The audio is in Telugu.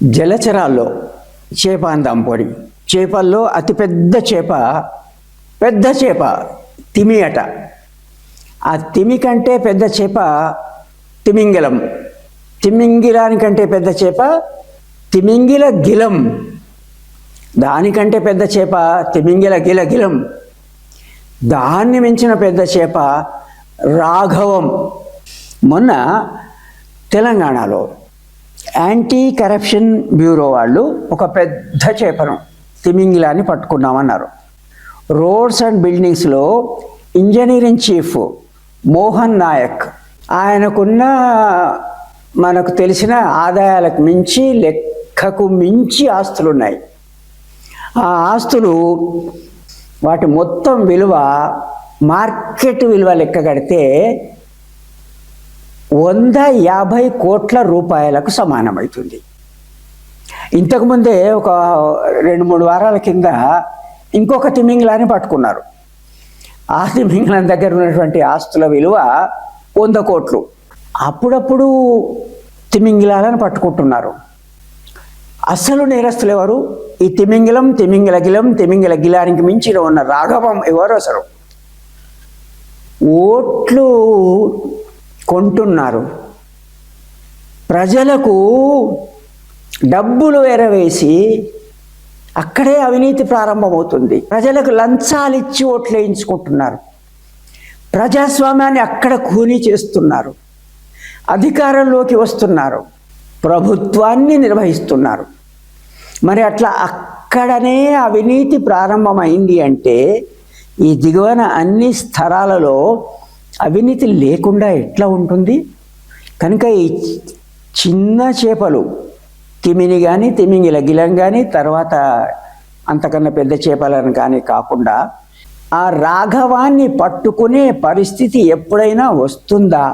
జలచరాల్లో చేప అందాం పోని. చేపల్లో అతిపెద్ద చేప, పెద్ద చేప తిమి అట. ఆ తిమి కంటే పెద్ద చేప తిమింగిలం. తిమింగిలానికంటే పెద్ద చేప తిమింగిల గిలం. దానికంటే పెద్ద చేప తిమింగిల గిలం. దాన్ని మించిన పెద్ద చేప రాఘవం. మొన్న తెలంగాణలో యాంటీ కరప్షన్ బ్యూరో వాళ్ళు ఒక పెద్ద చేపను తిమింగిలాన్ని పట్టుకున్నామన్నారు. రోడ్స్ అండ్ బిల్డింగ్స్లో ఇంజనీరింగ్ చీఫ్ మోహన్ నాయక్, ఆయనకున్న మనకు తెలిసిన ఆదాయాలకు మించి, లెక్కకు మించి ఆస్తులున్నాయి. ఆ ఆస్తులు వాటి మొత్తం విలువ మార్కెట్ విలువ లెక్క కడితే 150 కోట్ల రూపాయలకు సమానమవుతుంది. ఇంతకుముందే ఒక 2-3 వారాల కింద ఇంకొక తిమింగిలాన్ని పట్టుకున్నారు. ఆ తిమింగిలం దగ్గర ఉన్నటువంటి ఆస్తుల విలువ 100 కోట్లు. అప్పుడప్పుడు తిమింగిలాలను పట్టుకుంటున్నారు. అసలు నేరస్తులు ఎవరు? ఈ తిమింగిలం, తిమింగిల గిలానికి మించిన ఉన్న రాఘవం ఎవరు? అసలు ఓట్లు కొంటున్నారు, ప్రజలకు డబ్బులు ఎరవేసి అక్కడే అవినీతి ప్రారంభమవుతుంది. ప్రజలకు లంచాలు ఇచ్చి ఓట్లు వేయించుకుంటున్నారు. ప్రజాస్వామ్యాన్ని అక్కడ కూనీ చేస్తున్నారు. అధికారంలోకి వస్తున్నారు, ప్రభుత్వాన్ని నిర్వహిస్తున్నారు. మరి అట్లా అక్కడనే అవినీతి ప్రారంభమైంది అంటే ఈ దిగువన అన్ని స్థలాలలో అవినీతి లేకుండా ఎట్లా ఉంటుంది? కనుక ఈ చిన్న చేపలు తిమిని కానీ, తిమింగిల గిలం కానీ, తర్వాత అంతకన్నా పెద్ద చేపలను కానీ కాకుండా ఆ రాఘవాన్ని పట్టుకునే పరిస్థితి ఎప్పుడైనా వస్తుందా?